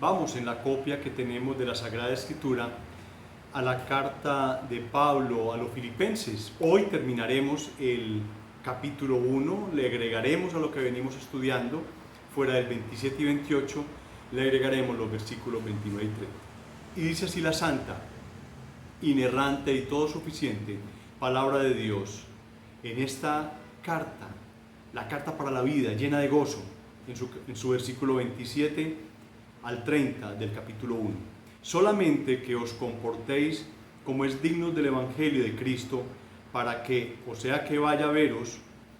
Vamos en la copia que tenemos de la Sagrada Escritura a la carta de Pablo a los Filipenses. Hoy terminaremos el capítulo 1, le agregaremos a lo que venimos estudiando, fuera del 27 y 28, le agregaremos los versículos 29 y 30. Y dice así la santa, inerrante y todo suficiente palabra de Dios en esta carta, la carta para la vida, llena de gozo, en su versículo 27 al 30 del capítulo 1. Solamente que os comportéis como es digno del Evangelio de Cristo, para que, o sea que vaya a veros,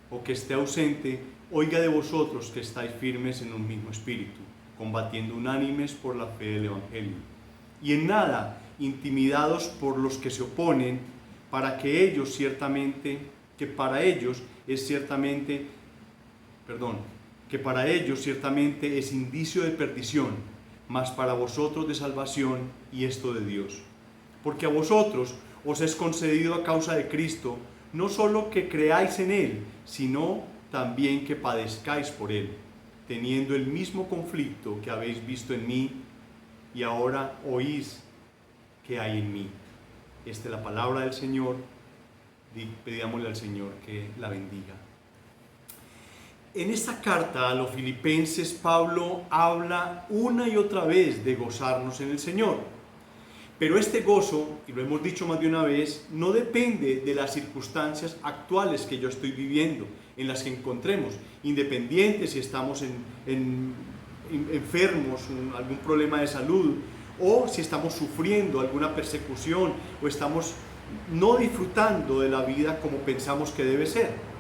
o que esté ausente, oiga de vosotros que estáis firmes en un mismo espíritu, combatiendo unánimes por la fe del Evangelio. Y en nada intimidados por los que se oponen, para que ellos ciertamente, que para ellos ciertamente es indicio de perdición, mas para vosotros de salvación, y esto de Dios. Porque a vosotros os es concedido a causa de Cristo, no solo que creáis en Él, sino también que padezcáis por Él, teniendo el mismo conflicto que habéis visto en mí, y ahora oís que hay en mí. Esta es la palabra del Señor. Pidámosle al Señor que la bendiga. En esta carta a los Filipenses, Pablo habla una y otra vez de gozarnos en el Señor. Pero este gozo, y lo hemos dicho más de una vez, no depende de las circunstancias actuales que yo estoy viviendo, en las que encontremos, independiente si estamos enfermos, algún problema de salud, o si estamos sufriendo alguna persecución, o estamos no disfrutando de la vida como pensamos que debe ser.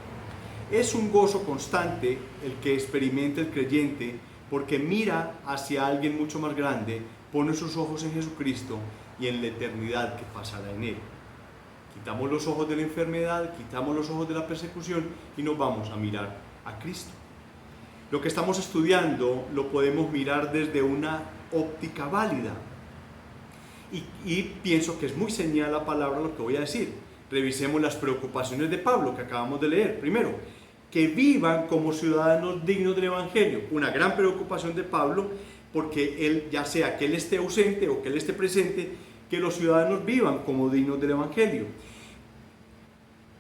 Es un gozo constante el que experimenta el creyente, porque mira hacia alguien mucho más grande, pone sus ojos en Jesucristo y en la eternidad que pasará en Él. Quitamos los ojos de la enfermedad, quitamos los ojos de la persecución y nos vamos a mirar a Cristo. Lo que estamos estudiando lo podemos mirar desde una óptica válida. Y pienso que es muy señal la palabra lo que voy a decir. Revisemos las preocupaciones de Pablo que acabamos de leer. Primero, que vivan como ciudadanos dignos del Evangelio. Una gran preocupación de Pablo, porque él, ya sea que él esté ausente o que él esté presente, que los ciudadanos vivan como dignos del Evangelio.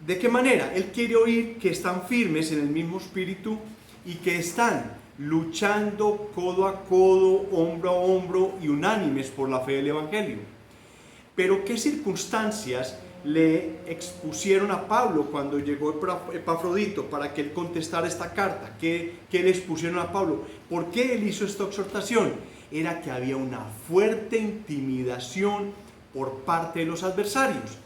¿De qué manera? Él quiere oír que están firmes en el mismo espíritu y que están luchando codo a codo, hombro a hombro y unánimes por la fe del Evangelio. Pero ¿qué circunstancias le expusieron a Pablo cuando llegó Epafrodito para que él contestara esta carta? ¿Qué le expusieron a Pablo? ¿Por qué él hizo esta exhortación? Era que había una fuerte intimidación por parte de los adversarios.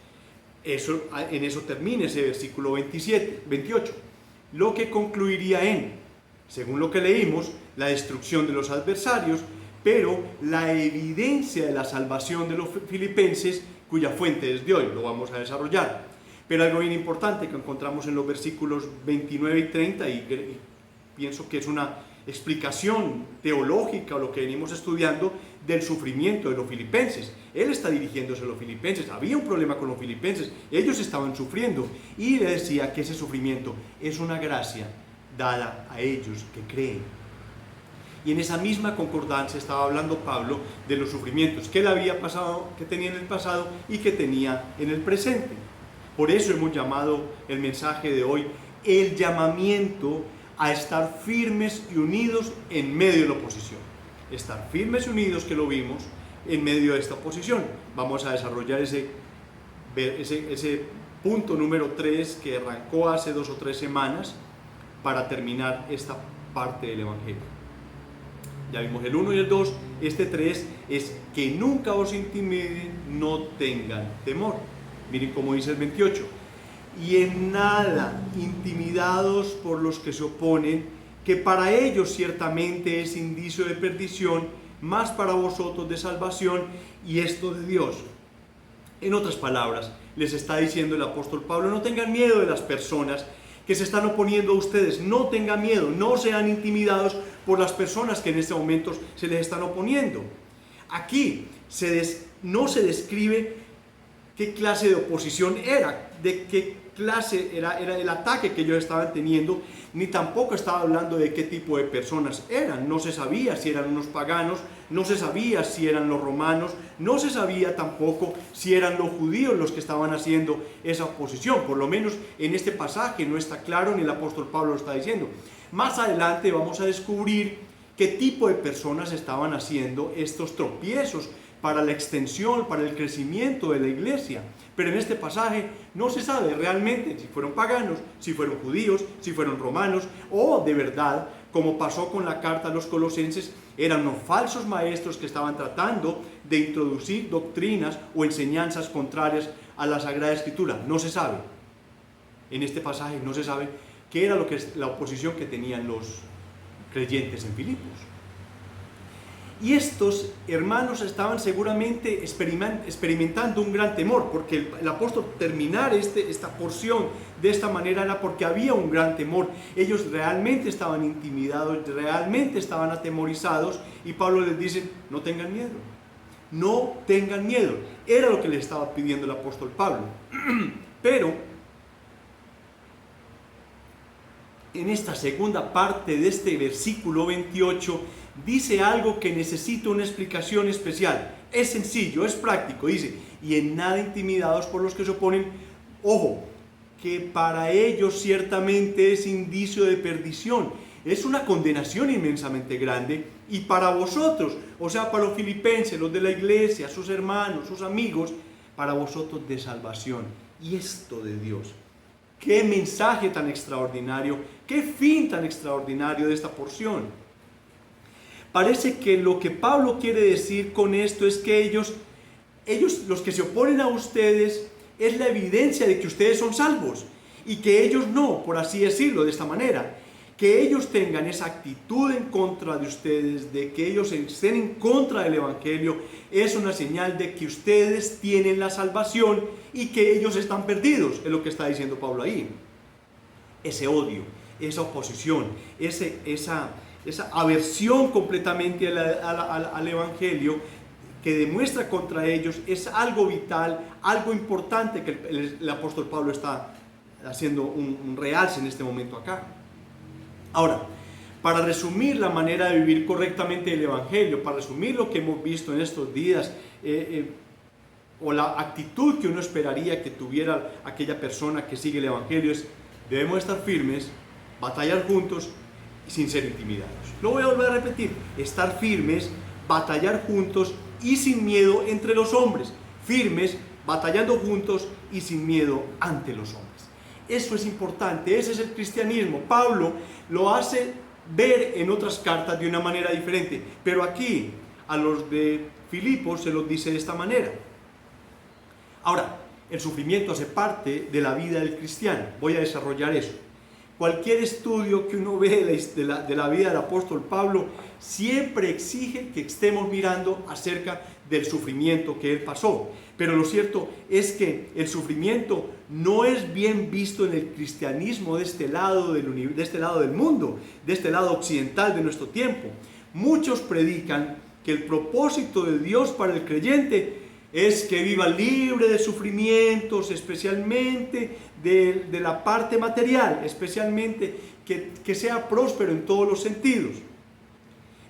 En eso termina ese versículo 28, lo que concluiría en, según lo que leímos, la destrucción de los adversarios, pero la evidencia de la salvación de los filipenses, cuya fuente es de hoy. Lo vamos a desarrollar. Pero algo bien importante que encontramos en los versículos 29 y 30, y pienso que es una explicación teológica o lo que venimos estudiando del sufrimiento de los filipenses. Él está dirigiéndose a los filipenses. Había un problema con los filipenses. Ellos estaban sufriendo. Y le decía que ese sufrimiento es una gracia dada a ellos que creen. Y en esa misma concordancia estaba hablando Pablo de los sufrimientos que él había pasado, que tenía en el pasado y que tenía en el presente. Por eso hemos llamado el mensaje de hoy el llamamiento a estar firmes y unidos en medio de la oposición. Estar firmes y unidos, que lo vimos, en medio de esta oposición. Vamos a desarrollar ese punto número 3 que arrancó hace 2 o 3 semanas para terminar esta parte del Evangelio. Ya vimos el 1 y el 2, este 3 es que nunca os intimiden, no tengan temor. Miren cómo dice el 28. Y en nada intimidados por los que se oponen, que para ellos ciertamente es indicio de perdición, mas para vosotros de salvación, y esto de Dios. En otras palabras, les está diciendo el apóstol Pablo, no tengan miedo de las personas que se están oponiendo a ustedes, no tengan miedo, no sean intimidados por las personas que en este momento se les están oponiendo. Aquí no se describe qué clase de oposición era, de qué clase, era el ataque que ellos estaban teniendo, ni tampoco estaba hablando de qué tipo de personas eran. No se sabía si eran unos paganos, no se sabía si eran los romanos, no se sabía tampoco si eran los judíos los que estaban haciendo esa oposición. Por lo menos en este pasaje no está claro, ni el apóstol Pablo lo está diciendo. Más adelante vamos a descubrir qué tipo de personas estaban haciendo estos tropiezos para la extensión, para el crecimiento de la iglesia. Pero en este pasaje no se sabe realmente si fueron paganos, si fueron judíos, si fueron romanos, o de verdad, como pasó con la carta a los colosenses, eran unos falsos maestros que estaban tratando de introducir doctrinas o enseñanzas contrarias a la Sagrada Escritura. No se sabe. En este pasaje no se sabe qué era la oposición que tenían los creyentes en Filipos. Y estos hermanos estaban seguramente experimentando un gran temor, porque el apóstol terminar esta porción de esta manera era porque había un gran temor. Ellos realmente estaban intimidados, realmente estaban atemorizados, y Pablo les dice: no tengan miedo, no tengan miedo. Era lo que le estaba pidiendo el apóstol Pablo. Pero en esta segunda parte de este versículo 28 dice algo que necesita una explicación especial. Es sencillo, es práctico. Dice: y en nada intimidados por los que se oponen. Ojo, que para ellos ciertamente es indicio de perdición. Es una condenación inmensamente grande. Y para vosotros, o sea, para los filipenses, los de la iglesia, sus hermanos, sus amigos, para vosotros de salvación. Y esto de Dios. Qué mensaje tan extraordinario, qué fin tan extraordinario de esta porción. Parece que lo que Pablo quiere decir con esto es que ellos, los que se oponen a ustedes, es la evidencia de que ustedes son salvos, y que ellos no, por así decirlo de esta manera. Que ellos tengan esa actitud en contra de ustedes, de que ellos estén en contra del Evangelio, es una señal de que ustedes tienen la salvación y que ellos están perdidos, es lo que está diciendo Pablo ahí. Ese odio, esa oposición, esa aversión completamente al Evangelio que demuestra contra ellos, es algo vital, algo importante que el apóstol Pablo está haciendo un realce en este momento acá. Ahora, para resumir la manera de vivir correctamente el Evangelio, para resumir lo que hemos visto en estos días, o la actitud que uno esperaría que tuviera aquella persona que sigue el Evangelio, es: debemos estar firmes, batallar juntos y sin ser intimidados. Lo voy a volver a repetir: estar firmes, batallar juntos y sin miedo entre los hombres. Firmes, batallando juntos y sin miedo ante los hombres. Eso es importante, ese es el cristianismo. Pablo lo hace ver en otras cartas de una manera diferente, pero aquí a los de Filipos se los dice de esta manera. Ahora, el sufrimiento hace parte de la vida del cristiano. Voy a desarrollar eso. Cualquier estudio que uno ve de la vida del apóstol Pablo siempre exige que estemos mirando acerca del sufrimiento que él pasó. Pero lo cierto es que el sufrimiento no es bien visto en el cristianismo de este lado del mundo, de este lado occidental de nuestro tiempo. Muchos predican que el propósito de Dios para el creyente es que viva libre de sufrimientos, especialmente de la parte material, especialmente que sea próspero en todos los sentidos.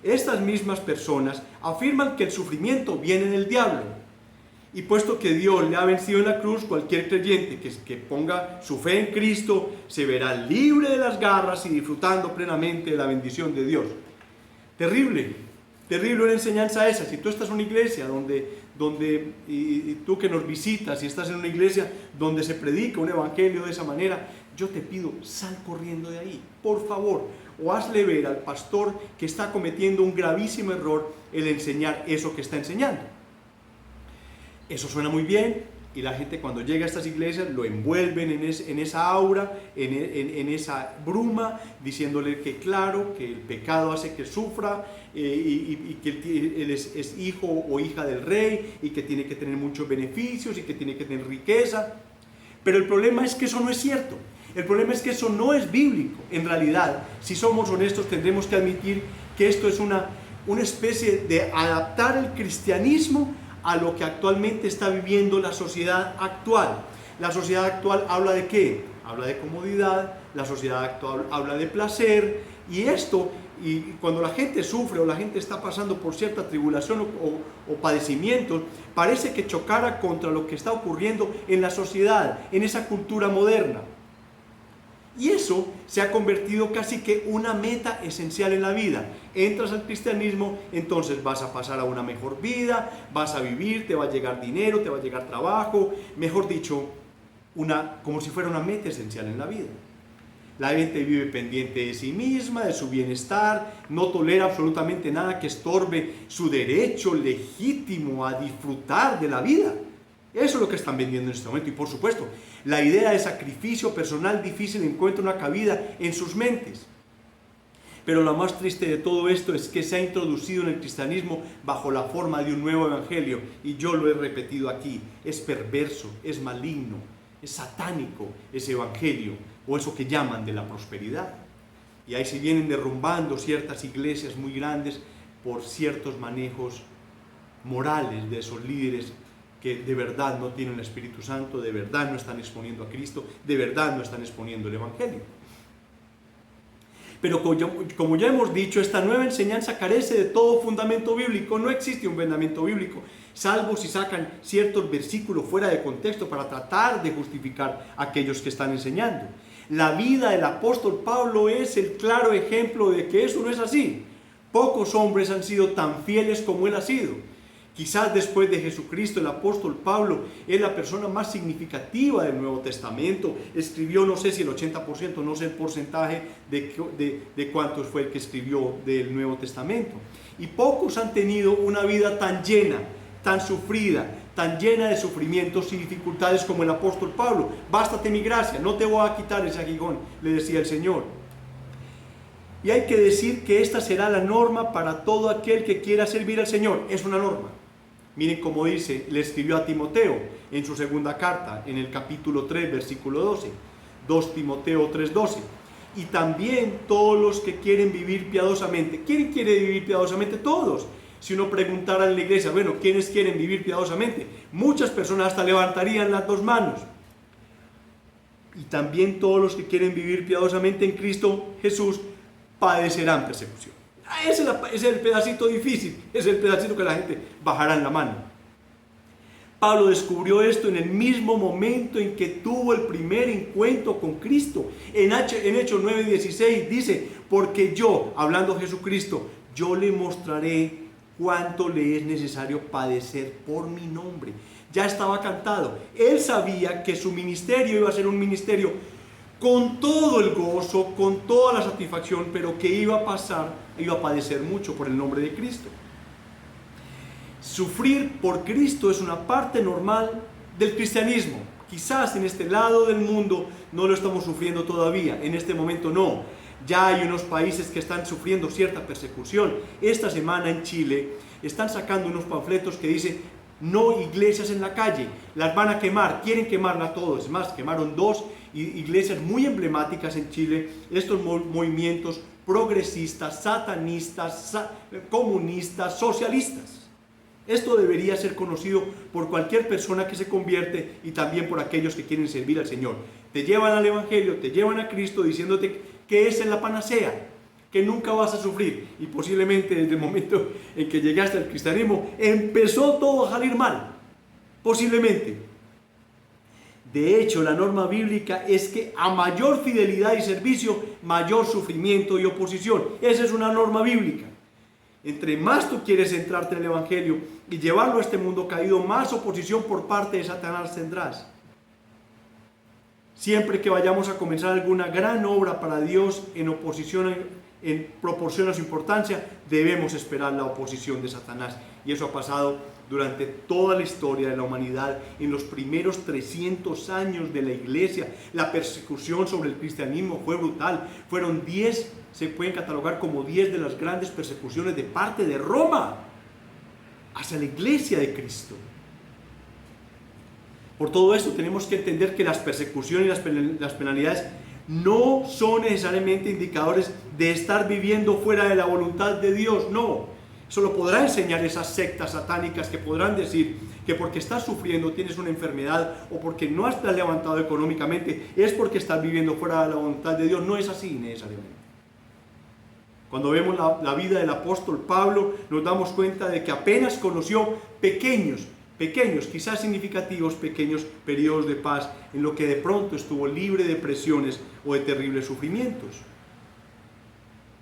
Estas mismas personas afirman que el sufrimiento viene del diablo. Y puesto que Dios le ha vencido en la cruz, cualquier creyente que ponga su fe en Cristo se verá libre de las garras y disfrutando plenamente de la bendición de Dios. Terrible una enseñanza esa. Si tú estás en una iglesia y tú que nos visitas y estás en una iglesia donde se predica un evangelio de esa manera, yo te pido, sal corriendo de ahí, por favor, o hazle ver al pastor que está cometiendo un gravísimo error el enseñar eso que está enseñando. Eso suena muy bien, y la gente cuando llega a estas iglesias lo envuelven en esa aura, en esa bruma, diciéndole que claro, que el pecado hace que sufra, y que él es hijo o hija del rey, y que tiene que tener muchos beneficios, y que tiene que tener riqueza. Pero el problema es que eso no es cierto. El problema es que eso no es bíblico. En realidad, si somos honestos, tendremos que admitir que esto es una especie de adaptar el cristianismo a lo que actualmente está viviendo la sociedad actual. La sociedad actual habla de ¿qué? Habla de comodidad, la sociedad actual habla de placer, y esto, y cuando la gente sufre o la gente está pasando por cierta tribulación o padecimientos, parece que chocara contra lo que está ocurriendo en la sociedad, en esa cultura moderna. Y eso se ha convertido casi que una meta esencial en la vida. Entras al cristianismo, entonces vas a pasar a una mejor vida, vas a vivir, te va a llegar dinero, te va a llegar trabajo, mejor dicho, como si fuera una meta esencial en la vida. La gente vive pendiente de sí misma, de su bienestar, no tolera absolutamente nada que estorbe su derecho legítimo a disfrutar de la vida. Eso es lo que están vendiendo en este momento. Y por supuesto, la idea de sacrificio personal difícil encuentra una cabida en sus mentes. Pero lo más triste de todo esto es que se ha introducido en el cristianismo bajo la forma de un nuevo evangelio. Y yo lo he repetido aquí, es perverso, es maligno, es satánico ese evangelio, o eso que llaman de la prosperidad. Y ahí se vienen derrumbando ciertas iglesias muy grandes por ciertos manejos morales de esos líderes que de verdad no tienen el Espíritu Santo, de verdad no están exponiendo a Cristo, de verdad no están exponiendo el Evangelio. Pero como ya hemos dicho, esta nueva enseñanza carece de todo fundamento bíblico. No existe un fundamento bíblico, salvo si sacan ciertos versículos fuera de contexto para tratar de justificar a aquellos que están enseñando. La vida del apóstol Pablo es el claro ejemplo de que eso no es así. Pocos hombres han sido tan fieles como él ha sido. Quizás después de Jesucristo, el apóstol Pablo es la persona más significativa del Nuevo Testamento. Escribió, no sé si el 80%, no sé el porcentaje de cuántos fue el que escribió del Nuevo Testamento. Y pocos han tenido una vida tan llena, tan sufrida, tan llena de sufrimientos y dificultades como el apóstol Pablo. Bástate mi gracia, no te voy a quitar ese aguijón, le decía el Señor. Y hay que decir que esta será la norma para todo aquel que quiera servir al Señor. Es una norma. Miren cómo dice, le escribió a Timoteo en su segunda carta, en el capítulo 3, versículo 12. 2 Timoteo 3:12. Y también todos los que quieren vivir piadosamente. ¿Quién quiere vivir piadosamente? Todos. Si uno preguntara en la iglesia, bueno, ¿quiénes quieren vivir piadosamente? Muchas personas hasta levantarían las dos manos. Y también todos los que quieren vivir piadosamente en Cristo Jesús padecerán persecución. Ese es el pedacito difícil, es el pedacito que la gente bajará en la mano. Pablo descubrió esto en el mismo momento en que tuvo el primer encuentro con Cristo. En Hechos 9:16 dice, porque yo, hablando Jesucristo, yo le mostraré cuánto le es necesario padecer por mi nombre. Ya estaba cantado. Él sabía que su ministerio iba a ser un ministerio con todo el gozo, con toda la satisfacción, pero que iba a padecer mucho por el nombre de Cristo. Sufrir por Cristo es una parte normal del cristianismo. Quizás en este lado del mundo no lo estamos sufriendo todavía, en este momento no. Ya hay unos países que están sufriendo cierta persecución. Esta semana en Chile están sacando unos panfletos que dicen no iglesias en la calle, las van a quemar, quieren quemarlas todas. Es más, quemaron 2 iglesias muy emblemáticas en Chile, estos movimientos progresistas, satanistas, comunistas, socialistas. Esto debería ser conocido por cualquier persona que se convierte y también por aquellos que quieren servir al Señor. Te llevan al Evangelio, te llevan a Cristo diciéndote que esa es la panacea, que nunca vas a sufrir. Y posiblemente desde el momento en que llegaste al cristianismo empezó todo a salir mal. Posiblemente. De hecho, la norma bíblica es que a mayor fidelidad y servicio, mayor sufrimiento y oposición. Esa es una norma bíblica. Entre más tú quieres centrarte en el Evangelio y llevarlo a este mundo caído, más oposición por parte de Satanás tendrás. Siempre que vayamos a comenzar alguna gran obra para Dios en proporción a su importancia, debemos esperar la oposición de Satanás. Y eso ha pasado durante toda la historia de la humanidad. En los primeros 300 años de la iglesia, la persecución sobre el cristianismo fue brutal. Fueron 10, se pueden catalogar como 10 de las grandes persecuciones de parte de Roma hacia la iglesia de Cristo. Por todo esto tenemos que entender que las persecuciones y las penalidades no son necesariamente indicadores de estar viviendo fuera de la voluntad de Dios, no. Eso lo podrá enseñar esas sectas satánicas que podrán decir que porque estás sufriendo, tienes una enfermedad, o porque no estás levantado económicamente, es porque estás viviendo fuera de la voluntad de Dios. No es así necesariamente. Cuando vemos la vida del apóstol Pablo, nos damos cuenta de que apenas conoció pequeños, quizás significativos, pequeños periodos de paz, en lo que de pronto estuvo libre de presiones o de terribles sufrimientos.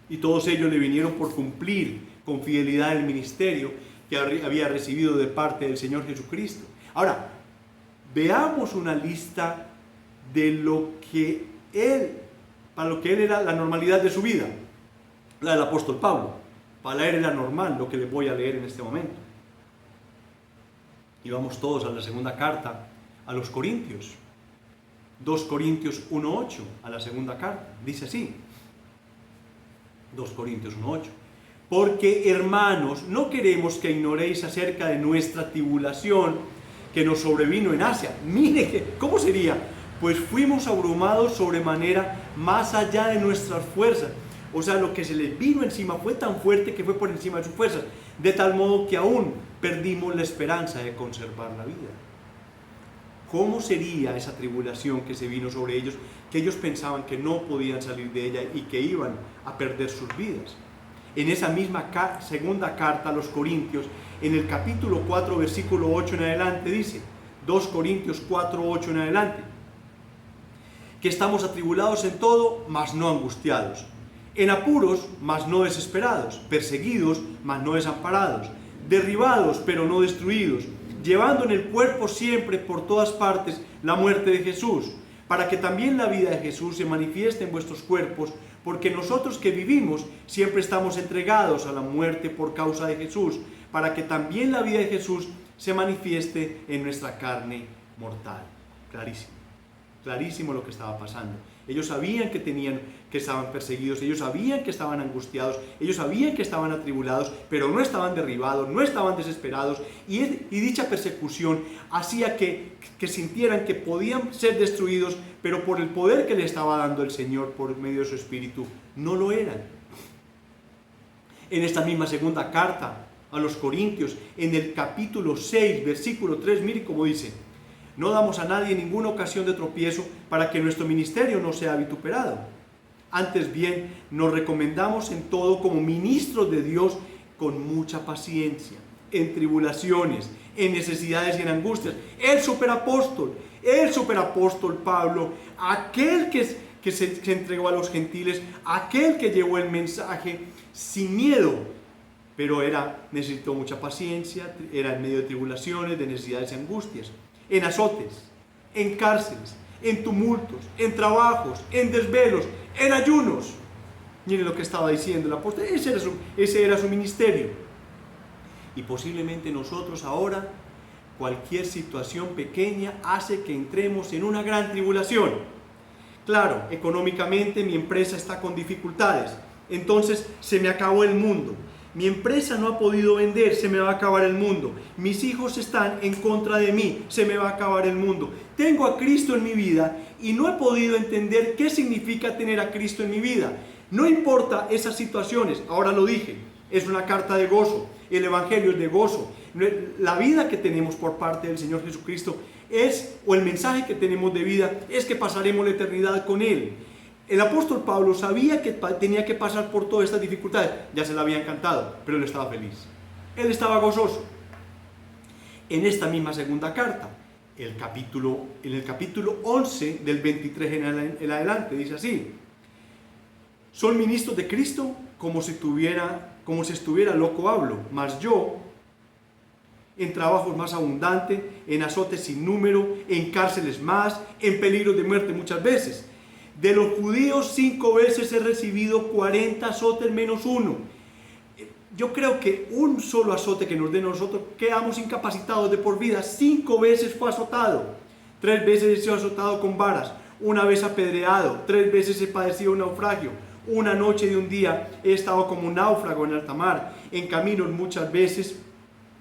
Y todos ellos le vinieron por cumplir con fidelidad el ministerio que había recibido de parte del Señor Jesucristo. Ahora, veamos una lista de lo que para lo que él era la normalidad de su vida, la del apóstol Pablo. Para él era normal lo que les voy a leer en este momento. Y vamos todos a la segunda carta a los Corintios. 2 Corintios 1:8, a la segunda carta. Dice así. 2 Corintios 1:8. Porque, hermanos, no queremos que ignoréis acerca de nuestra tribulación que nos sobrevino en Asia. Mire, ¿cómo sería? Pues fuimos abrumados sobremanera más allá de nuestras fuerzas. O sea, lo que se les vino encima fue tan fuerte que fue por encima de sus fuerzas. De tal modo que aún perdimos la esperanza de conservar la vida. ¿Cómo sería esa tribulación que se vino sobre ellos? Que ellos pensaban que no podían salir de ella y que iban a perder sus vidas. En esa misma segunda carta a los Corintios, en el capítulo 4, versículo 8 en adelante, dice, 2 Corintios 4, 8 en adelante, que estamos atribulados en todo, mas no angustiados, en apuros, mas no desesperados, perseguidos, mas no desamparados, derribados, pero no destruidos, llevando en el cuerpo siempre por todas partes la muerte de Jesús, para que también la vida de Jesús se manifieste en vuestros cuerpos, porque nosotros que vivimos siempre estamos entregados a la muerte por causa de Jesús, para que también la vida de Jesús se manifieste en nuestra carne mortal. Clarísimo, clarísimo lo que estaba pasando. Ellos sabían que estaban perseguidos, ellos sabían que estaban angustiados, ellos sabían que estaban atribulados, pero no estaban derribados, no estaban desesperados, y dicha persecución hacía que sintieran que podían ser destruidos, pero por el poder que le estaba dando el Señor por medio de su Espíritu, no lo eran. En esta misma segunda carta a los Corintios, en el capítulo 6, versículo 3, mire cómo dice: no damos a nadie ninguna ocasión de tropiezo para que nuestro ministerio no sea vituperado. Antes bien, nos recomendamos en todo como ministros de Dios con mucha paciencia, en tribulaciones, en necesidades y en angustias. El superapóstol Pablo, aquel que se entregó a los gentiles, aquel que llevó el mensaje sin miedo, pero necesitó mucha paciencia, era en medio de tribulaciones, de necesidades y angustias. En azotes, en cárceles, en tumultos, en trabajos, en desvelos, en ayunos. Miren lo que estaba diciendo el apóstol. Ese era su ministerio. Y posiblemente nosotros ahora, cualquier situación pequeña hace que entremos en una gran tribulación. Claro, económicamente mi empresa está con dificultades, entonces se me acabó el mundo. Mi empresa no ha podido vender, se me va a acabar el mundo. Mis hijos están en contra de mí, se me va a acabar el mundo. Tengo a Cristo en mi vida y no he podido entender qué significa tener a Cristo en mi vida. No importa esas situaciones, ahora lo dije, es una carta de gozo, el Evangelio es de gozo. La vida que tenemos por parte del Señor Jesucristo o el mensaje que tenemos de vida es que pasaremos la eternidad con Él. El apóstol Pablo sabía que tenía que pasar por todas estas dificultades. Ya se le habían cantado, pero él estaba feliz. Él estaba gozoso. En esta misma segunda carta, en el capítulo 11, del 23 en adelante, dice así: son ministros de Cristo como si estuviera loco hablo, mas yo, en trabajos más abundantes, en azotes sin número, en cárceles más, en peligros de muerte muchas veces. De los judíos 5 veces he recibido 40 azotes menos uno. Yo creo que un solo azote que nos den nosotros quedamos incapacitados de por vida. 5 veces fue azotado. 3 veces he sido azotado con varas. 1 vez apedreado. 3 veces he padecido un naufragio. Una noche de un día he estado como un náufrago en alta mar. En caminos muchas veces,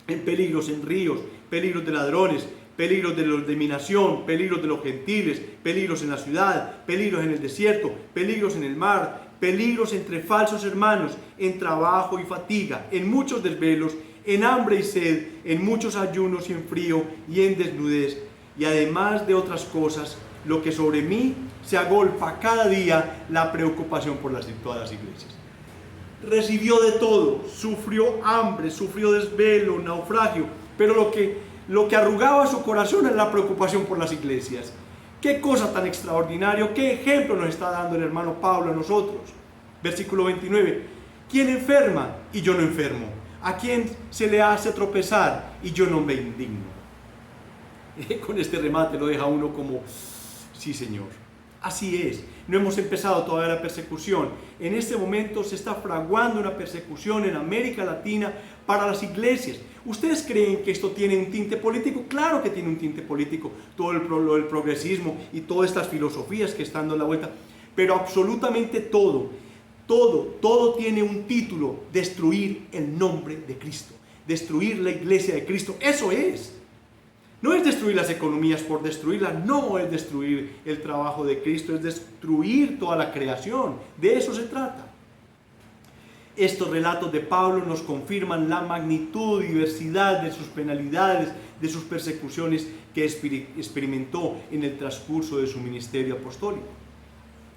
en peligros en ríos, peligros de ladrones, peligros de los de mi nación, peligros de los gentiles, peligros en la ciudad, peligros en el desierto, peligros en el mar, peligros entre falsos hermanos, en trabajo y fatiga, en muchos desvelos, en hambre y sed, en muchos ayunos y en frío y en desnudez, y además de otras cosas, lo que sobre mí se agolpa cada día, la preocupación por todas las iglesias. Recibió de todo, sufrió hambre, sufrió desvelo, naufragio, pero lo que arrugaba su corazón era la preocupación por las iglesias. Qué cosa tan extraordinaria, qué ejemplo nos está dando el hermano Pablo a nosotros. Versículo 29, ¿quién enferma y yo no enfermo? ¿A quién se le hace tropezar y yo no me indigno? Con este remate lo deja uno como, sí, Señor, así es. No hemos empezado todavía la persecución. En este momento se está fraguando una persecución en América Latina para las iglesias. ¿Ustedes creen que esto tiene un tinte político? Claro que tiene un tinte político, todo lo del progresismo y todas estas filosofías que están dando la vuelta, pero absolutamente todo tiene un título: destruir el nombre de Cristo, destruir la iglesia de Cristo. Eso es. No es destruir las economías por destruirlas, no es destruir el trabajo de Cristo, es destruir toda la creación. De eso se trata. Estos relatos de Pablo nos confirman la magnitud y diversidad de sus penalidades, de sus persecuciones que experimentó en el transcurso de su ministerio apostólico.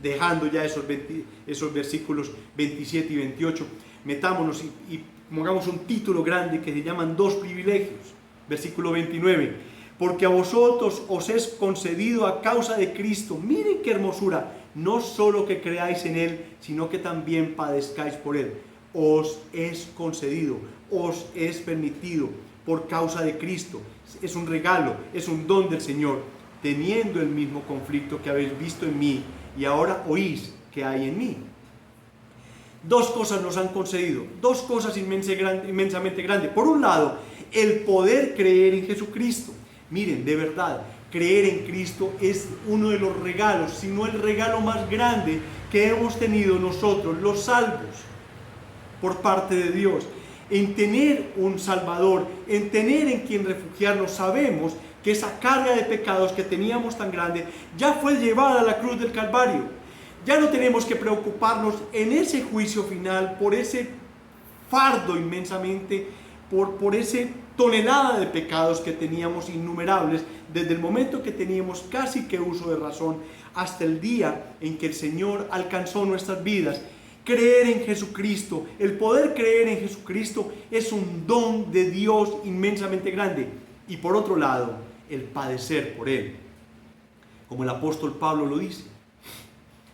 Dejando ya esos versículos 27 y 28, metámonos y pongamos un título grande que se llaman dos privilegios. Versículo 29, porque a vosotros os es concedido a causa de Cristo, miren qué hermosura, no solo que creáis en Él, sino que también padezcáis por Él. Os es concedido, os es permitido por causa de Cristo. Es un regalo, es un don del Señor, teniendo el mismo conflicto que habéis visto en mí y ahora oís que hay en mí. Dos cosas nos han concedido, dos cosas inmensamente grandes. Por un lado, el poder creer en Jesucristo. Miren, de verdad, creer en Cristo es uno de los regalos, si no el regalo más grande que hemos tenido nosotros, los salvos, por parte de Dios. En tener un Salvador, en tener en quien refugiarnos, sabemos que esa carga de pecados que teníamos tan grande ya fue llevada a la cruz del Calvario. Ya no tenemos que preocuparnos en ese juicio final por ese fardo inmensamente, por ese tonelada de pecados que teníamos innumerables, desde el momento que teníamos casi que uso de razón hasta el día en que el Señor alcanzó nuestras vidas. Creer en Jesucristo, el poder creer en Jesucristo es un don de Dios inmensamente grande. Y por otro lado, el padecer por Él, como el apóstol Pablo lo dice.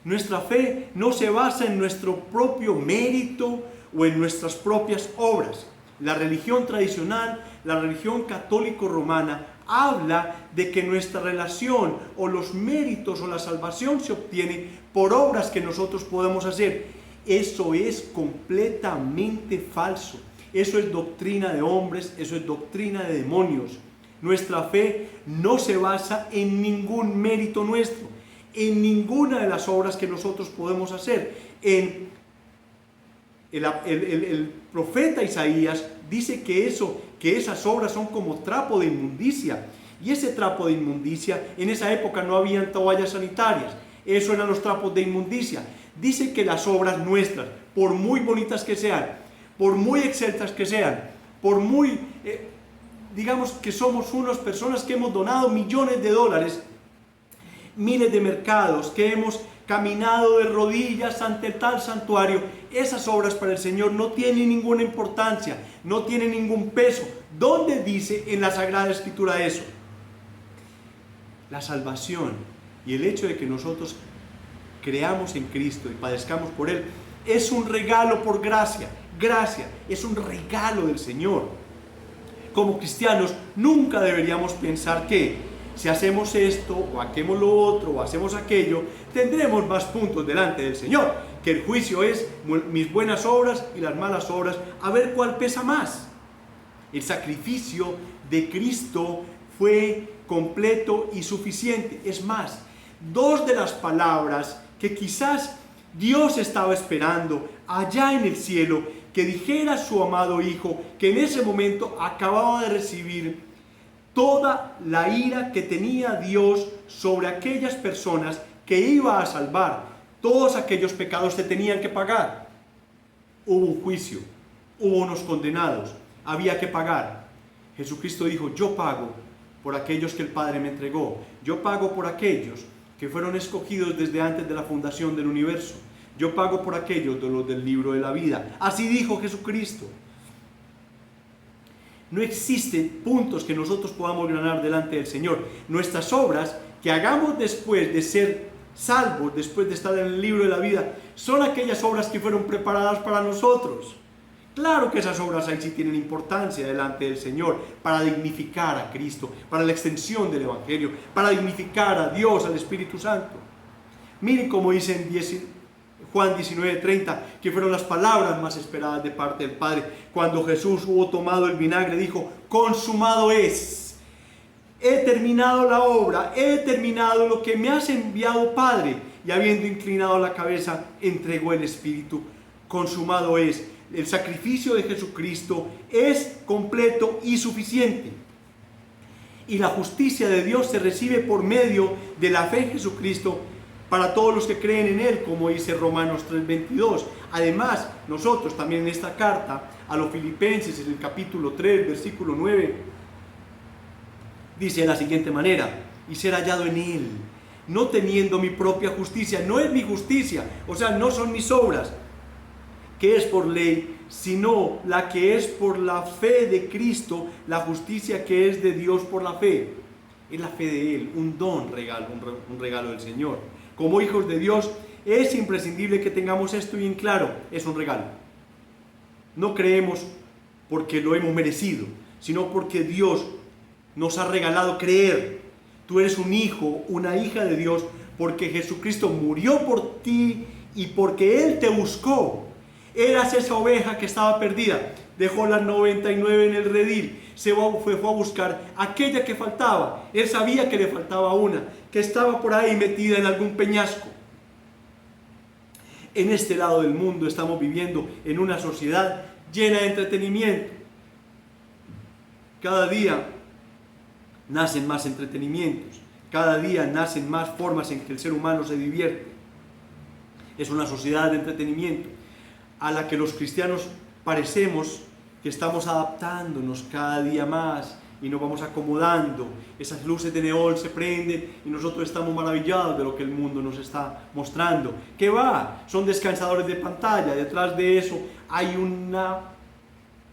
Nuestra fe no se basa en nuestro propio mérito o en nuestras propias obras. La religión tradicional, la religión católico-romana, habla de que nuestra relación o los méritos o la salvación se obtiene por obras que nosotros podemos hacer. Eso es completamente falso. Eso es doctrina de hombres, eso es doctrina de demonios. Nuestra fe no se basa en ningún mérito nuestro, en ninguna de las obras que nosotros podemos hacer. El profeta Isaías dice que esas obras son como trapo de inmundicia. Y ese trapo de inmundicia, en esa época no habían toallas sanitarias. Eso eran los trapos de inmundicia. Dice que las obras nuestras, por muy bonitas que sean, por muy excelsas que sean, por muy, digamos que somos unas personas que hemos donado millones de dólares, miles de mercados, que hemos caminado de rodillas ante tal santuario, esas obras para el Señor no tienen ninguna importancia, no tienen ningún peso. ¿Dónde dice en la Sagrada Escritura eso? La salvación y el hecho de que nosotros creamos en Cristo y padezcamos por Él es un regalo por gracia. Gracia es un regalo del Señor. Como cristianos nunca deberíamos pensar que si hacemos esto o hacemos lo otro o hacemos aquello, tendremos más puntos delante del Señor. Que el juicio es mis buenas obras y las malas obras, a ver cuál pesa más. El sacrificio de Cristo fue completo y suficiente. Es más, dos de las palabras que quizás Dios estaba esperando allá en el cielo que dijera su amado Hijo, que en ese momento acababa de recibir toda la ira que tenía Dios sobre aquellas personas que iba a salvar, Todos aquellos pecados se tenían que pagar. Hubo un juicio, hubo unos condenados, había que pagar. Jesucristo dijo, yo pago por aquellos que el Padre me entregó. Yo pago por aquellos que fueron escogidos desde antes de la fundación del universo. Yo pago por aquellos de los del libro de la vida. Así dijo Jesucristo. No existen puntos que nosotros podamos ganar delante del Señor. Nuestras obras que hagamos después de ser salvos, después de estar en el libro de la vida, son aquellas obras que fueron preparadas para nosotros. Claro que esas obras ahí sí tienen importancia delante del Señor, para dignificar a Cristo, para la extensión del Evangelio, para dignificar a Dios, al Espíritu Santo. Miren cómo dice en Juan 19:30, que fueron las palabras más esperadas de parte del Padre. Cuando Jesús hubo tomado el vinagre, dijo, consumado es. He terminado la obra, he terminado lo que me has enviado, Padre. Y habiendo inclinado la cabeza, entregó el Espíritu. Consumado es. El sacrificio de Jesucristo es completo y suficiente. Y la justicia de Dios se recibe por medio de la fe en Jesucristo para todos los que creen en Él, como dice Romanos 3:22. Además, nosotros también en esta carta a los Filipenses, en el capítulo 3, versículo 9, dice de la siguiente manera, y ser hallado en Él, no teniendo mi propia justicia, no es mi justicia, o sea, no son mis obras, que es por ley, sino la que es por la fe de Cristo, la justicia que es de Dios por la fe. Es la fe de Él, un don, un regalo del Señor. Como hijos de Dios, es imprescindible que tengamos esto bien claro, es un regalo. No creemos porque lo hemos merecido, sino porque Dios nos ha regalado creer. Tú eres un hijo, una hija de Dios, porque Jesucristo murió por ti y porque Él te buscó. Eras esa oveja que estaba perdida, dejó las 99 en el redil, fue a buscar aquella que faltaba. Él sabía que le faltaba una, que estaba por ahí metida en algún peñasco. En este lado del mundo estamos viviendo en una sociedad llena de entretenimiento. Cada día nacen más entretenimientos, cada día nacen más formas en que el ser humano se divierte. Es una sociedad de entretenimiento a la que los cristianos parecemos que estamos adaptándonos cada día más y nos vamos acomodando. Esas luces de neón se prenden y nosotros estamos maravillados de lo que el mundo nos está mostrando. ¿Qué va? Son descansadores de pantalla. Detrás de eso hay una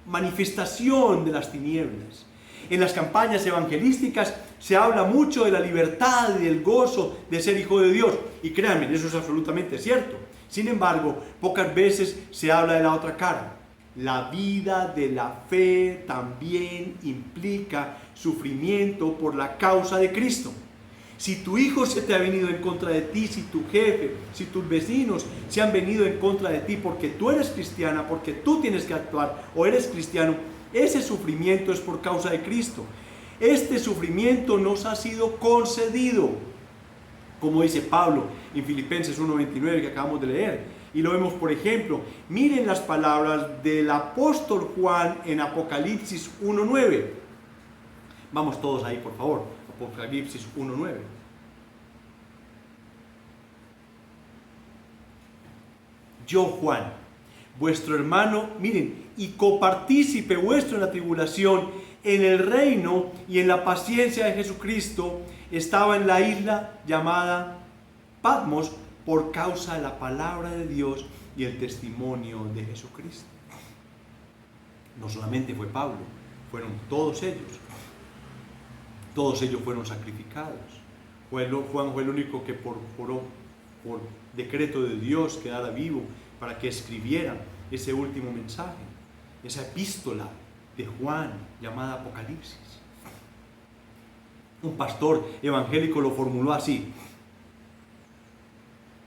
manifestación de las tinieblas. En las campañas evangelísticas se habla mucho de la libertad y del gozo de ser hijo de Dios. Y créanme, eso es absolutamente cierto. Sin embargo, pocas veces se habla de la otra cara. La vida de la fe también implica sufrimiento por la causa de Cristo. Si tu hijo se te ha venido en contra de ti, si tu jefe, si tus vecinos se han venido en contra de ti porque tú eres cristiana, porque tú tienes que actuar o eres cristiano, ese sufrimiento es por causa de Cristo. Este sufrimiento nos ha sido concedido, como dice Pablo en Filipenses 1:29 que acabamos de leer. Y lo vemos, por ejemplo, miren las palabras del apóstol Juan en Apocalipsis 1:9. Vamos todos ahí, por favor. Apocalipsis 1:9. Yo, Juan, vuestro hermano, miren, y copartícipe vuestro en la tribulación, en el reino y en la paciencia de Jesucristo, estaba en la isla llamada Patmos por causa de la palabra de Dios y el testimonio de Jesucristo. No solamente fue Pablo, fueron todos ellos. Todos ellos fueron sacrificados. Juan fue el único que por decreto de Dios quedara vivo para que escribiera ese último mensaje, esa epístola de Juan llamada Apocalipsis. Un pastor evangélico lo formuló así: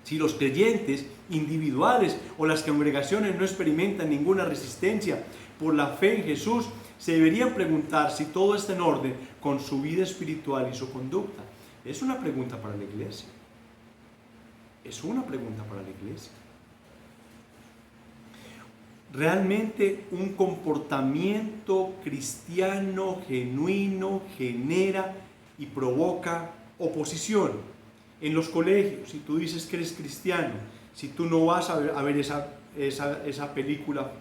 si los creyentes individuales o las congregaciones no experimentan ninguna resistencia por la fe en Jesús, se deberían preguntar si todo está en orden con su vida espiritual y su conducta. Es una pregunta para la iglesia. Es una pregunta para la iglesia. Realmente un comportamiento cristiano genuino genera y provoca oposición. en los colegios, si tú dices que eres cristiano, si tú no vas a ver esa película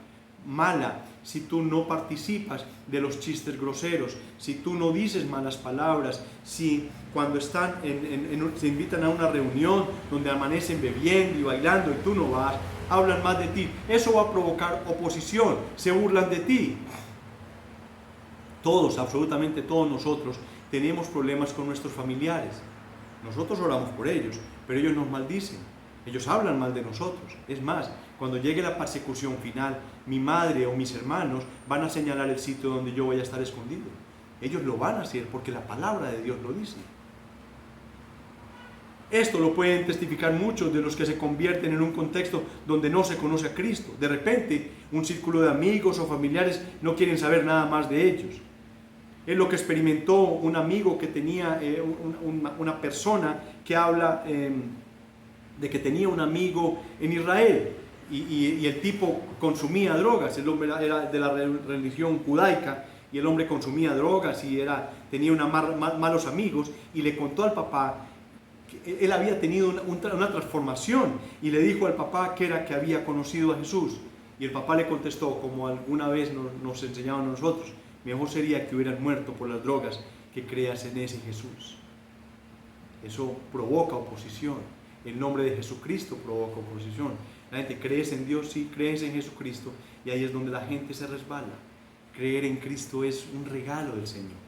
mala, si tú no participas de los chistes groseros, si tú no dices malas palabras, si cuando están se invitan a una reunión donde amanecen bebiendo y bailando y tú no vas, hablan más de ti, eso va a provocar oposición, se burlan de ti. Todos, absolutamente todos nosotros, tenemos problemas con nuestros familiares. Nosotros oramos por ellos, pero ellos nos maldicen, ellos hablan mal de nosotros. Es más, cuando llegue la persecución final, mi madre o mis hermanos van a señalar el sitio donde yo voy a estar escondido. Ellos lo van a hacer porque la palabra de Dios lo dice. Esto lo pueden testificar muchos de los que se convierten en un contexto donde no se conoce a Cristo. De repente, un círculo de amigos o familiares no quieren saber nada más de ellos. Es lo que experimentó un amigo que tenía, una persona que habla de que tenía un amigo en Israel y el tipo consumía drogas. El hombre era de la religión judaica y el hombre consumía drogas y tenía malos amigos, y le contó al papá que él había tenido una transformación, y le dijo al papá que había conocido a Jesús, y el papá le contestó, como alguna vez nos enseñaban a nosotros: mejor sería que hubieras muerto por las drogas que creas en ese Jesús. Eso provoca oposición. El nombre de Jesucristo provoca oposición. La gente, ¿crees en Dios? Sí, crees en Jesucristo, y ahí es donde la gente se resbala. Creer en Cristo es un regalo del Señor.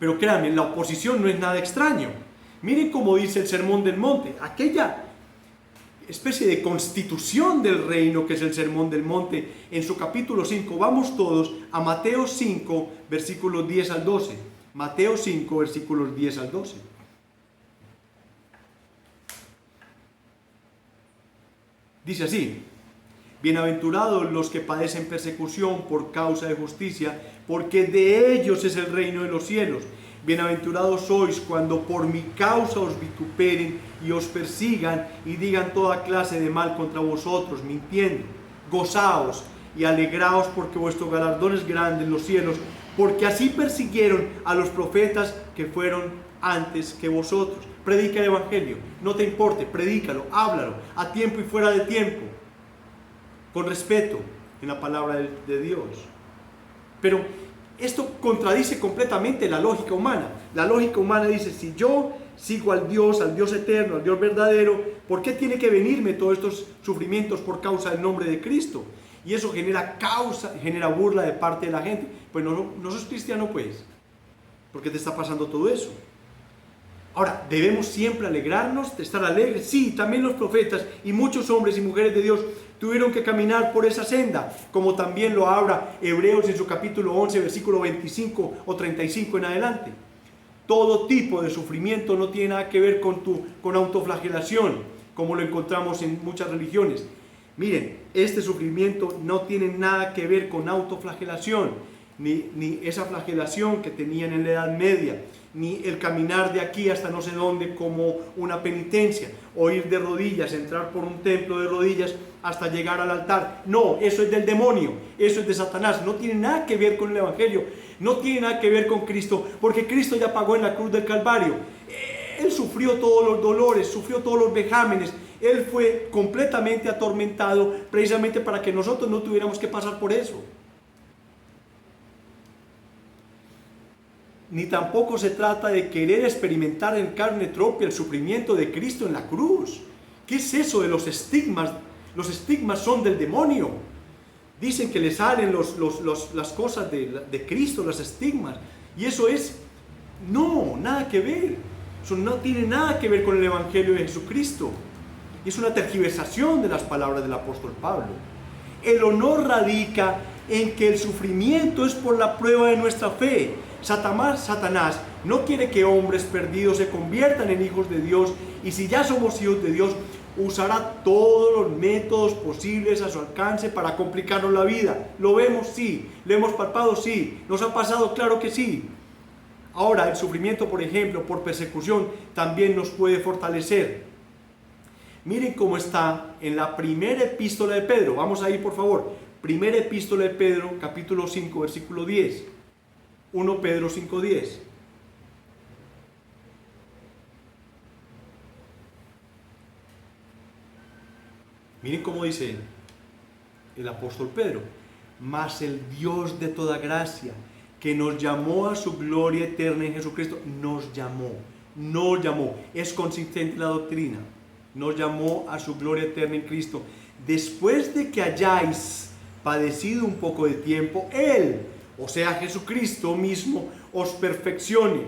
Pero créanme, la oposición no es nada extraño. Miren cómo dice el Sermón del Monte, aquella especie de constitución del reino que es el Sermón del Monte, en su capítulo 5. Vamos todos a Mateo 5, versículos 10 al 12. Mateo 5, versículos 10 al 12. Dice así: bienaventurados los que padecen persecución por causa de justicia, porque de ellos es el reino de los cielos. Bienaventurados sois cuando por mi causa os vituperen y os persigan y digan toda clase de mal contra vosotros, mintiendo. Gozaos y alegraos, porque vuestro galardón es grande en los cielos, porque así persiguieron a los profetas que fueron antes que vosotros. Predica el Evangelio, no te importe, predícalo, háblalo, a tiempo y fuera de tiempo, con respeto en la palabra de Dios. Pero esto contradice completamente la lógica humana. La lógica humana dice: si yo sigo al Dios eterno, al Dios verdadero, ¿por qué tiene que venirme todos estos sufrimientos por causa del nombre de Cristo? Y eso genera burla de parte de la gente. Pues no sos cristiano, pues, ¿por qué te está pasando todo eso? Ahora, ¿debemos siempre alegrarnos, de estar alegres? Sí, también los profetas y muchos hombres y mujeres de Dios tuvieron que caminar por esa senda, como también lo habla Hebreos en su capítulo 11, versículo 25 o 35 en adelante. Todo tipo de sufrimiento no tiene nada que ver con autoflagelación, como lo encontramos en muchas religiones. Miren, este sufrimiento no tiene nada que ver con autoflagelación, ni esa flagelación que tenían en la Edad Media, ni el caminar de aquí hasta no sé dónde como una penitencia, o ir de rodillas, entrar por un templo de rodillas hasta llegar al altar. No, eso es del demonio, eso es de Satanás, no tiene nada que ver con el Evangelio, no tiene nada que ver con Cristo, porque Cristo ya pagó en la cruz del Calvario. Él sufrió todos los dolores, sufrió todos los vejámenes, Él fue completamente atormentado precisamente para que nosotros no tuviéramos que pasar por eso. Ni tampoco se trata de querer experimentar en carne propia el sufrimiento de Cristo en la cruz. ¿Qué es eso de los estigmas? Los estigmas son del demonio. Dicen que le salen las cosas de Cristo, los estigmas. Y eso es, nada que ver. Eso no tiene nada que ver con el Evangelio de Jesucristo. Es una tergiversación de las palabras del apóstol Pablo. El honor radica en que el sufrimiento es por la prueba de nuestra fe. Satanás no quiere que hombres perdidos se conviertan en hijos de Dios, y si ya somos hijos de Dios, usará todos los métodos posibles a su alcance para complicarnos la vida. ¿Lo vemos? Sí. ¿Lo hemos palpado? Sí. ¿Nos ha pasado? Claro que sí. Ahora, el sufrimiento, por ejemplo, por persecución, también nos puede fortalecer. Miren cómo está en la primera epístola de Pedro. Vamos ahí, por favor. Primera epístola de Pedro, capítulo 5, versículo 10. 1 Pedro 5:10. Miren cómo dice el apóstol Pedro: mas el Dios de toda gracia, que nos llamó a su gloria eterna en Jesucristo, nos llamó, es consistente la doctrina, nos llamó a su gloria eterna en Cristo, después de que hayáis padecido un poco de tiempo, Él, o sea Jesucristo mismo, os perfeccione,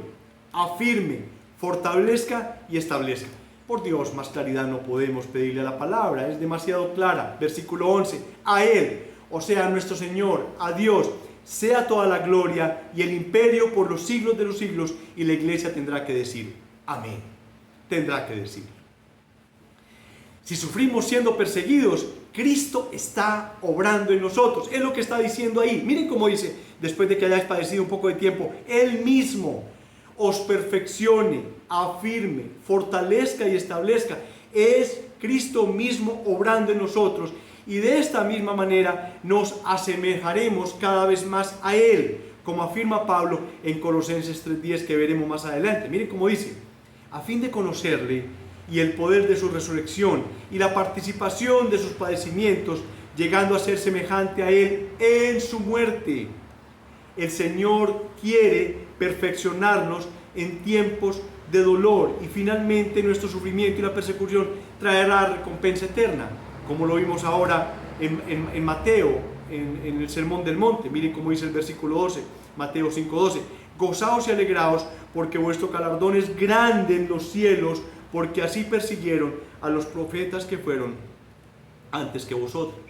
afirme, fortalezca y establezca. Por Dios, más claridad no podemos pedirle a la palabra, es demasiado clara. Versículo 11, a Él, o sea, a nuestro Señor, a Dios, sea toda la gloria y el imperio por los siglos de los siglos. Y la iglesia tendrá que decir, amén. Tendrá que decir. Si sufrimos siendo perseguidos, Cristo está obrando en nosotros. Es lo que está diciendo ahí. Miren cómo dice, después de que hayáis padecido un poco de tiempo, Él mismo os perfeccione, afirme, fortalezca y establezca. Es Cristo mismo obrando en nosotros. Y de esta misma manera nos asemejaremos cada vez más a Él, como afirma Pablo en Colosenses 3:10, que veremos más adelante. Miren cómo dice: a fin de conocerle y el poder de su resurrección y la participación de sus padecimientos, llegando a ser semejante a Él en su muerte. El Señor quiere perfeccionarnos en tiempos de dolor, y finalmente nuestro sufrimiento y la persecución traerá recompensa eterna, como lo vimos ahora en Mateo, en el Sermón del Monte. Miren cómo dice el versículo 12, Mateo 5:12: gozaos y alegraos, porque vuestro galardón es grande en los cielos, porque así persiguieron a los profetas que fueron antes que vosotros.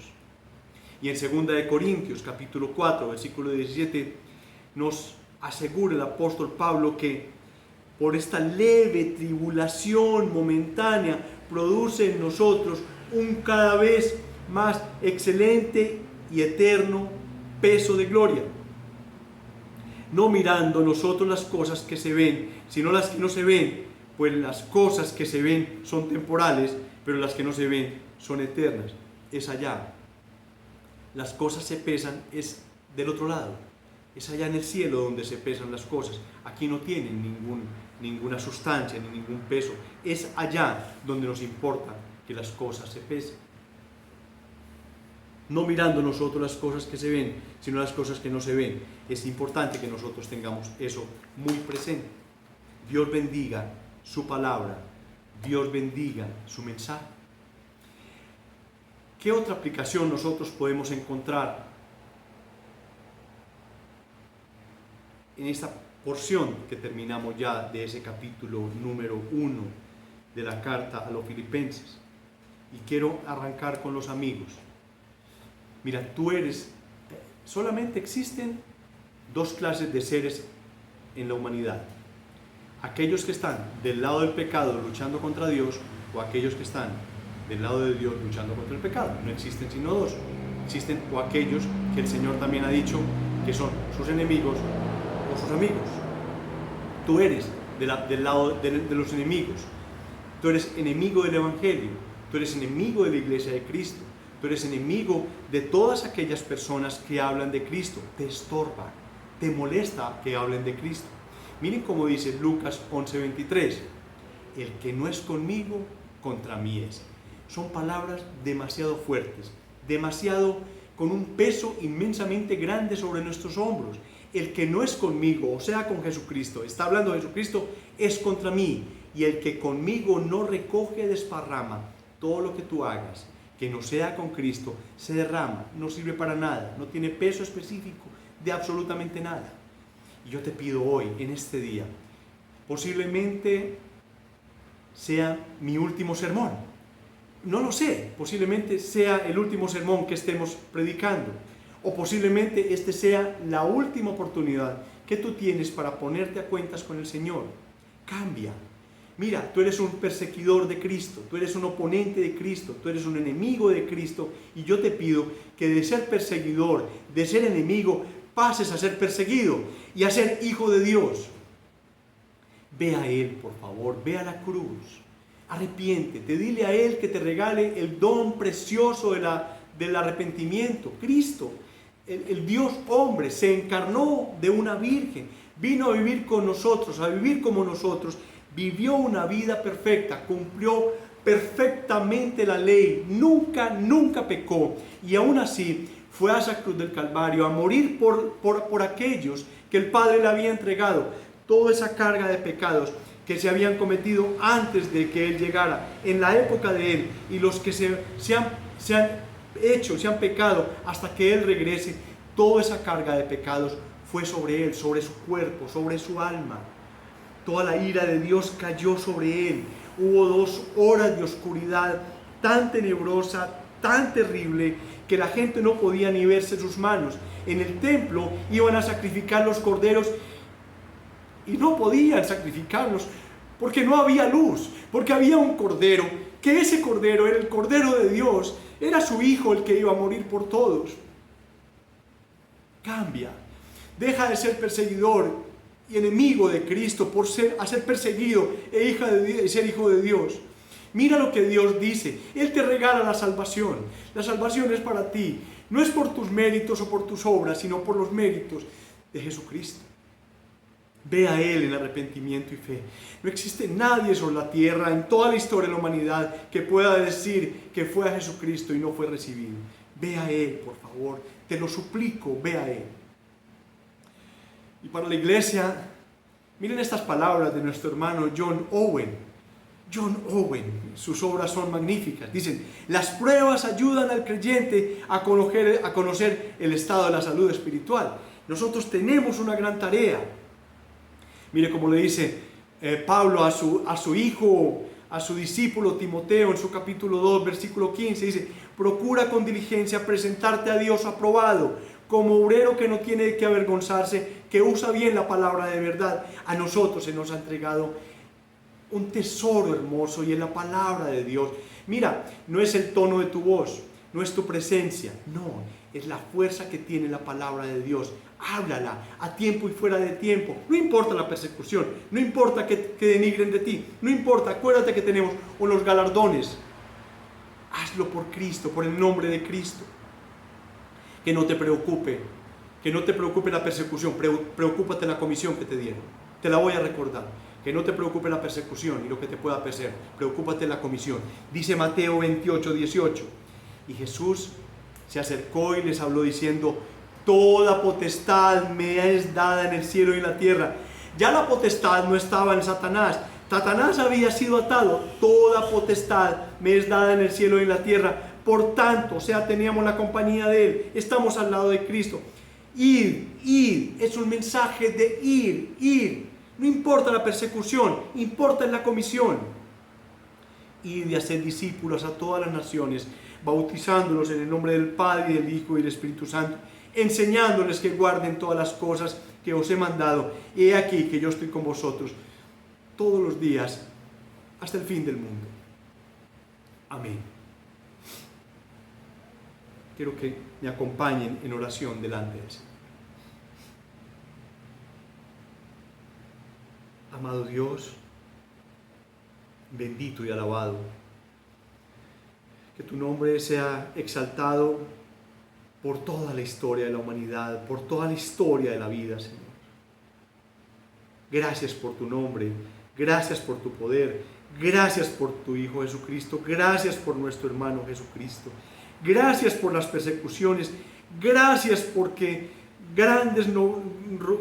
Y en 2 Corintios capítulo 4, versículo 17, nos asegura el apóstol Pablo que por esta leve tribulación momentánea produce en nosotros un cada vez más excelente y eterno peso de gloria, no mirando nosotros las cosas que se ven, sino las que no se ven, pues las cosas que se ven son temporales, pero las que no se ven son eternas. Es allá. Las cosas se pesan, es del otro lado. Es allá en el cielo donde se pesan las cosas. Aquí no tienen ninguna sustancia ni ningún peso. Es allá donde nos importa que las cosas se pesen. No mirando nosotros las cosas que se ven, sino las cosas que no se ven. Es importante que nosotros tengamos eso muy presente. Dios bendiga su palabra. Dios bendiga su mensaje. ¿Qué otra aplicación nosotros podemos encontrar en esta porción que terminamos ya de ese capítulo número 1 de la carta a los Filipenses? Y quiero arrancar con los amigos. Mira, solamente existen dos clases de seres en la humanidad: aquellos que están del lado del pecado luchando contra Dios, o aquellos que están del lado de Dios luchando contra el pecado. No existen sino dos. Existen o aquellos que el Señor también ha dicho que son sus enemigos o sus amigos. Tú eres del lado de los enemigos. Tú eres enemigo del Evangelio. Tú eres enemigo de la iglesia de Cristo. Tú eres enemigo de todas aquellas personas que hablan de Cristo. Te estorba, te molesta que hablen de Cristo. Miren cómo dice Lucas 11:23: el que no es conmigo, contra mí es. Son palabras demasiado fuertes, demasiado con un peso inmensamente grande sobre nuestros hombros. El que no es conmigo, o sea, con Jesucristo, está hablando de Jesucristo, es contra mí. Y el que conmigo no recoge, desparrama. Todo lo que tú hagas que no sea con Cristo se derrama, no sirve para nada, no tiene peso específico de absolutamente nada. Y yo te pido hoy, en este día, posiblemente sea mi último sermón. No lo sé, posiblemente sea el último sermón que estemos predicando, o posiblemente este sea la última oportunidad que tú tienes para ponerte a cuentas con el Señor. Cambia. Mira, tú eres un perseguidor de Cristo, tú eres un oponente de Cristo, tú eres un enemigo de Cristo, y yo te pido que de ser perseguidor, de ser enemigo, pases a ser perseguido y a ser hijo de Dios. Ve a Él, por favor, ve a la cruz, arrepiéntete, dile a Él que te regale el don precioso del arrepentimiento. Cristo, el Dios hombre, se encarnó de una virgen, vino a vivir con nosotros, a vivir como nosotros, vivió una vida perfecta, cumplió perfectamente la ley, nunca pecó, y aún así fue a esa cruz del Calvario a morir por aquellos que el Padre le había entregado, toda esa carga de pecados que se habían cometido antes de que Él llegara, en la época de Él, y los que se han pecado hasta que Él regrese. Toda esa carga de pecados fue sobre Él, sobre su cuerpo, sobre su alma. Toda la ira de Dios cayó sobre Él. Hubo 2 horas de oscuridad tan tenebrosa, tan terrible, que la gente no podía ni verse sus manos. En el templo iban a sacrificar los corderos y no podían sacrificarlos porque no había luz, porque había un cordero, que ese cordero era el Cordero de Dios, era su Hijo el que iba a morir por todos. Cambia, deja de ser perseguidor y enemigo de Cristo a ser perseguido y ser hijo de Dios. Mira lo que Dios dice. Él te regala la salvación. La salvación es para ti. No es por tus méritos o por tus obras, sino por los méritos de Jesucristo. Ve a Él en arrepentimiento y fe. No existe nadie sobre la tierra, en toda la historia de la humanidad, que pueda decir que fue a Jesucristo y no fue recibido. Ve a Él, por favor. Te lo suplico, ve a Él. Y para la iglesia, miren estas palabras de nuestro hermano John Owen. John Owen, sus obras son magníficas. Dicen: las pruebas ayudan al creyente a conocer el estado de la salud espiritual. Nosotros tenemos una gran tarea. Mire cómo le dice Pablo a su hijo, a su discípulo Timoteo, en su capítulo 2, versículo 15, dice: procura con diligencia presentarte a Dios aprobado, como obrero que no tiene que avergonzarse, que usa bien la palabra de verdad. A nosotros se nos ha entregado un tesoro hermoso, y es la palabra de Dios. Mira, no es el tono de tu voz, no es tu presencia, no, es la fuerza que tiene la palabra de Dios. Háblala a tiempo y fuera de tiempo. No importa la persecución, no importa que denigren de ti, no importa, acuérdate que tenemos unos galardones. Hazlo por Cristo, por el nombre de Cristo. Que no te preocupe la persecución, preocúpate la comisión que te dieron. Te la voy a recordar. Que no te preocupe la persecución y lo que te pueda perseguir, preocúpate la comisión. Dice Mateo 28, 18. Y Jesús se acercó y les habló diciendo: toda potestad me es dada en el cielo y en la tierra. Ya la potestad no estaba en Satanás. Satanás había sido atado. Toda potestad me es dada en el cielo y en la tierra. Por tanto, teníamos la compañía de Él. Estamos al lado de Cristo. Ir. Es un mensaje de ir. No importa la persecución, importa la comisión. Y de hacer discípulos a todas las naciones, bautizándolos en el nombre del Padre, y del Hijo y del Espíritu Santo, enseñándoles que guarden todas las cosas que os he mandado. Y he aquí que yo estoy con vosotros todos los días hasta el fin del mundo. Amén. Quiero que me acompañen en oración delante de Él. Amado Dios, bendito y alabado, que tu nombre sea exaltado por toda la historia de la humanidad, por toda la historia de la vida, Señor. Gracias por tu nombre, gracias por tu poder, gracias por tu Hijo Jesucristo, gracias por nuestro hermano Jesucristo, gracias por las persecuciones, gracias porque grandes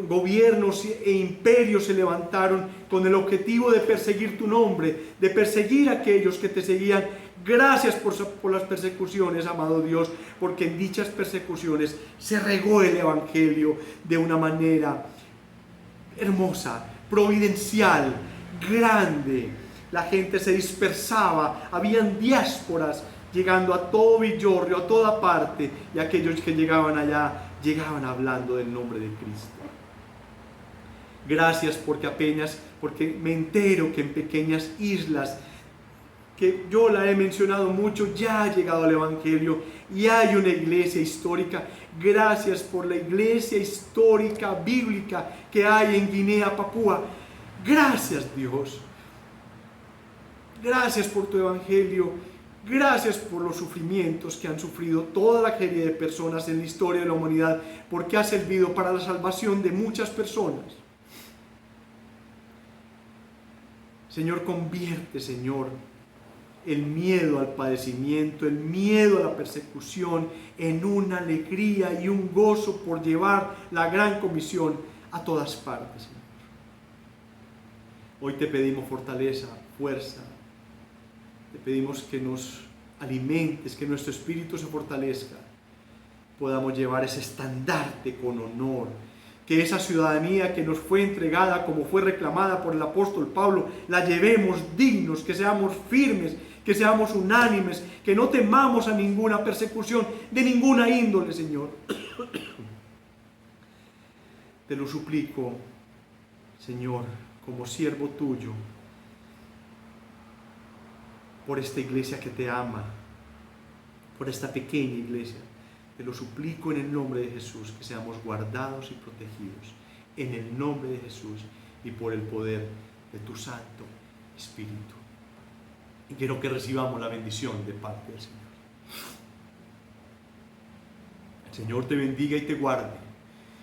gobiernos e imperios se levantaron con el objetivo de perseguir tu nombre, de perseguir a aquellos que te seguían. Gracias por las persecuciones, amado Dios, porque en dichas persecuciones se regó el Evangelio de una manera hermosa, providencial, grande. La gente se dispersaba, habían diásporas llegando a todo Villorrio, a toda parte, y aquellos que llegaban allá llegaban hablando del nombre de Cristo. Gracias porque me entero que en pequeñas islas, que yo la he mencionado mucho, ya ha llegado el Evangelio y hay una iglesia histórica. Gracias por la iglesia histórica bíblica que hay en Guinea, Papúa. Gracias, Dios. Gracias por tu Evangelio. Gracias por los sufrimientos que han sufrido toda la serie de personas en la historia de la humanidad, porque ha servido para la salvación de muchas personas. Señor, convierte, Señor, el miedo al padecimiento, el miedo a la persecución, en una alegría y un gozo por llevar la gran comisión a todas partes, Señor. Hoy te pedimos fortaleza, fuerza. Te pedimos que nos alimentes, que nuestro espíritu se fortalezca. Podamos llevar ese estandarte con honor. Que esa ciudadanía que nos fue entregada, como fue reclamada por el apóstol Pablo, la llevemos dignos, que seamos firmes, que seamos unánimes, que no temamos a ninguna persecución de ninguna índole, Señor. Te lo suplico, Señor, como siervo tuyo, por esta iglesia que te ama, por esta pequeña iglesia. Te lo suplico en el nombre de Jesús, que seamos guardados y protegidos, en el nombre de Jesús y por el poder de tu Santo Espíritu. Y quiero que recibamos la bendición de parte del Señor. El Señor te bendiga y te guarde.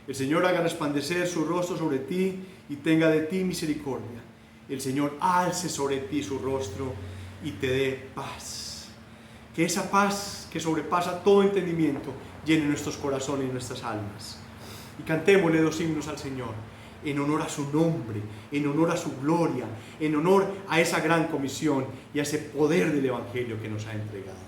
El Señor haga resplandecer su rostro sobre ti y tenga de ti misericordia. El Señor alce sobre ti su rostro y te dé paz. Que esa paz que sobrepasa todo entendimiento llene nuestros corazones y nuestras almas. Y cantémosle 2 himnos al Señor, en honor a su nombre, en honor a su gloria, en honor a esa gran comisión y a ese poder del Evangelio que nos ha entregado.